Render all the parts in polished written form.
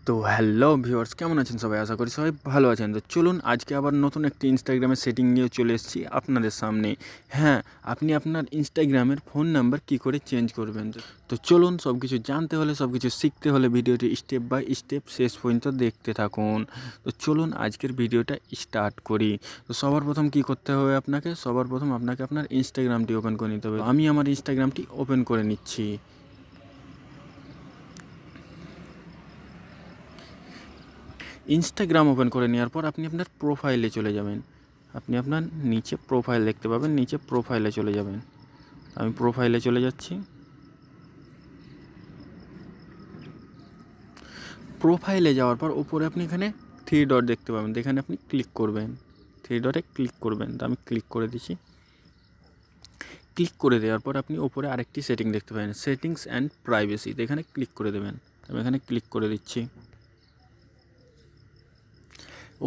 তো hello viewers, কেমন আছেন সবাই? আশা করি সবাই ভালো আছেন। তো চলুন আজকে আবার নতুন একটি ইনস্টাগ্রামের সেটিং নিয়ে চলে এসেছি আপনাদের সামনে। হ্যাঁ, আপনি আপনার ইনস্টাগ্রামের ফোন নাম্বার কী করে চেঞ্জ করবেন। তো চলুন সব কিছু জানতে হলে, সব কিছু শিখতে হলে ভিডিওটি স্টেপ বাই স্টেপ শেষ পর্যন্ত দেখতে থাকুন। তো চলুন আজকের ভিডিওটা স্টার্ট করি। তো সবার প্রথম কী করতে হবে আপনাকে? সবার প্রথম আপনাকে আপনার ইনস্টাগ্রামটি ওপেন করে নিতে হবে। আমি আমার ইনস্টাগ্রামটি ওপেন করে নিচ্ছি। ইনস্টাগ্রাম ওপেন করে নেওয়ার পর আপনি আপনার প্রোফাইলে চলে যাবেন। আপনি আপনার নিচে প্রোফাইল দেখতে পাবেন, নিচে প্রোফাইলে চলে যাবেন। আমি প্রোফাইলে চলে যাচ্ছি। প্রোফাইলে যাওয়ার পর উপরে আপনি এখানে 3 ডট দেখতে পাবেন, এখানে আপনি ক্লিক করবেন। 3 ডটে ক্লিক করবেন। তো আমি ক্লিক করে দিচ্ছি। ক্লিক করে দেওয়ার পর আপনি উপরে আরেকটি সেটিং দেখতে পাবেন, সেটিংস অ্যান্ড প্রাইভেসি। এখানে ক্লিক করে দেবেন। আমি এখানে ক্লিক করে দিচ্ছি।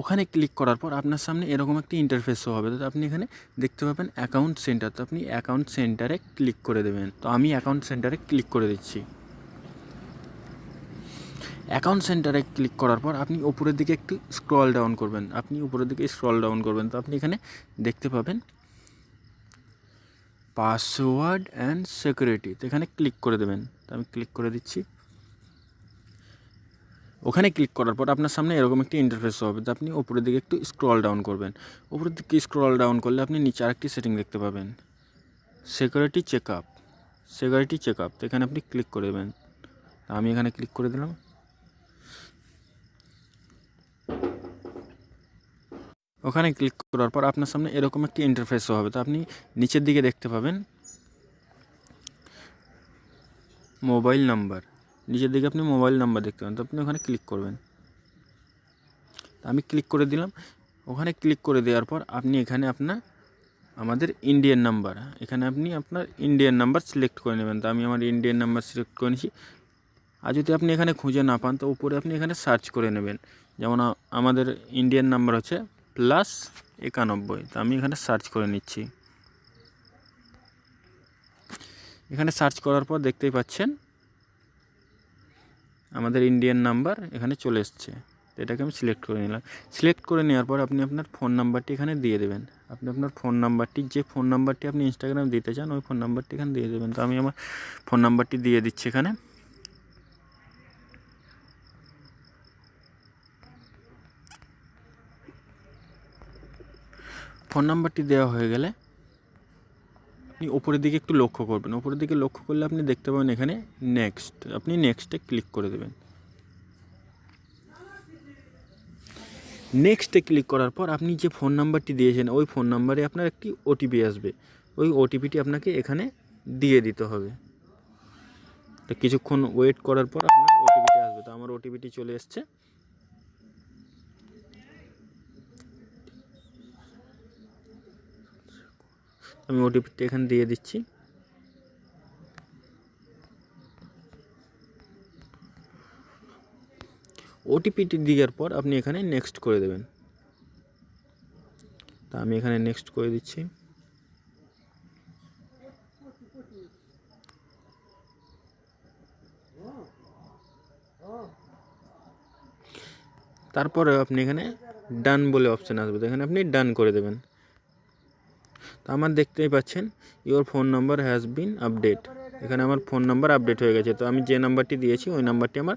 ওখানে ক্লিক করার পর আপনার সামনে এরকম একটি ইন্টারফেস শো হবে। তো আপনি এখানে দেখতে পাবেন অ্যাকাউন্ট সেন্টার। তো আপনি অ্যাকাউন্ট সেন্টারে ক্লিক করে দেবেন। তো আমি অ্যাকাউন্ট সেন্টারে ক্লিক করে দিচ্ছি। অ্যাকাউন্ট সেন্টারে ক্লিক করার পর আপনি উপরের দিকে একটু স্ক্রল ডাউন করবেন। তো আপনি এখানে দেখতে পাবেন পাসওয়ার্ড অ্যান্ড সিকিউরিটি। তো এখানে ক্লিক করে দেবেন। তো আমি ক্লিক করে দিচ্ছি। ওখানে ক্লিক করার পর আপনার সামনে এরকম একটি ইন্টারফেস হবে। তো আপনি উপরের দিকে একটু স্ক্রল ডাউন করবেন। উপরের দিকে স্ক্রল ডাউন করলে আপনি নিচে আরেকটি সেটিং দেখতে পাবেন, সিকিউরিটি চেকআপ। তো এখানে আপনি ক্লিক করে দেবেন। আমি এখানে ক্লিক করে দিলাম। ওখানে ক্লিক করার পর আপনার সামনে এরকম একটি ইন্টারফেস হবে। তো আপনি নিচের দিকে দেখতে পাবেন মোবাইল নাম্বার। নিচের দিকে আপনি মোবাইল নাম্বার দেখতে পাবেন। তো আপনি ওখানে ক্লিক করবেন। আমি ক্লিক করে দিলাম। ওখানে ক্লিক করে দেওয়ার পর আপনি এখানে আমাদের ইন্ডিয়ান নাম্বার, এখানে আপনি আপনার ইন্ডিয়ান নাম্বার সিলেক্ট করে নেবেন। তো আমি আমার ইন্ডিয়ান নাম্বার সিলেক্ট করে নিয়েছি। আর যদি আপনি এখানে খুঁজে না পান তো উপরে আপনি এখানে সার্চ করে নেবেন। যেমন আমাদের ইন্ডিয়ান নাম্বার হচ্ছে +91। তো আমি এখানে সার্চ করে নিচ্ছি। এখানে সার্চ করার পর দেখতেই পাচ্ছেন আমাদের ইন্ডিয়ান নাম্বার এখানে চলে এসছে। তো এটাকে আমি সিলেক্ট করে নিলাম। সিলেক্ট করে নেওয়ার পর আপনি আপনার ফোন নাম্বারটি এখানে দিয়ে দেবেন। আপনি আপনার ফোন নাম্বারটি, যে ফোন নাম্বারটি আপনি ইনস্টাগ্রাম দিতে চান ওই ফোন নাম্বারটি এখানে দিয়ে দেবেন। তো আমি আমার ফোন নাম্বারটি দিয়ে দিচ্ছি এখানে। ফোন নাম্বারটি দেওয়া হয়ে গেলে আপনি উপরের দিকে একটু লক্ষ্য করবেন। উপরের দিকে লক্ষ্য করলে আপনি দেখতে পাবেন এখানে নেক্সট। আপনি নেক্সটে ক্লিক করে দেবেন। নেক্সটে ক্লিক করার পর আপনি যে ফোন নাম্বারটি দিয়েছেন ওই ফোন নাম্বারে আপনার একটি ওটিপি আসবে। ওই ওটিপিটি আপনাকে এখানে দিয়ে দিতে হবে। তো কিছুক্ষণ ওয়েট করার পর আপনার ওটিপিটি আসবে। তো আমার ওটিপিটি চলে এসছে। আমি ওটিপিটি এখানে দিয়ে দিচ্ছি। ওটিপিটি দেওয়ার পর আপনি এখানে নেক্সট করে দেবেন। তা আমি এখানে নেক্সট করে দিচ্ছি। তারপরে আপনি এখানে ডান বলে অপশান আসবে। তো এখানে আপনি ডান করে দেবেন। তো আমার দেখতেই পাচ্ছেন your phone number has been update. এখানে আমার ফোন নাম্বার আপডেট হয়ে গেছে। তো আমি যে নাম্বারটি দিয়েছি ওই নাম্বারটি আমার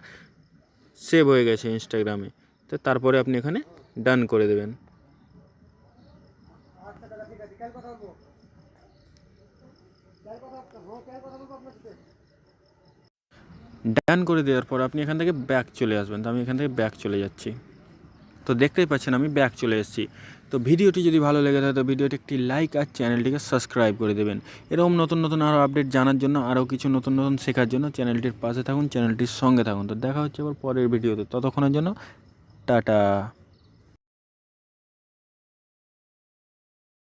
সেভ হয়ে গেছে ইনস্টাগ্রামে। তো তারপরে আপনি এখানে ডান করে দেবেন। ডান করে দেওয়ার পর আপনি এখান থেকে ব্যাক চলে আসবেন। তো আমি এখান থেকে ব্যাক চলে যাচ্ছি। তো দেখতেই পাচ্ছেন আমি ব্যাক চলে এসেছি। তো ভিডিওটি যদি ভালো লেগে থাকে তো ভিডিওটি একটি লাইক আর চ্যানেলটিকে সাবস্ক্রাইব করে দেবেন। এরকম নতুন নতুন আরও আপডেট জানার জন্য, আরও কিছু নতুন নতুন শেখার জন্য চ্যানেলটির পাশে থাকুন, চ্যানেলটির সঙ্গে থাকুন। তো দেখা হচ্ছে আবার পরের ভিডিওতে। ততক্ষণের জন্য টাটা।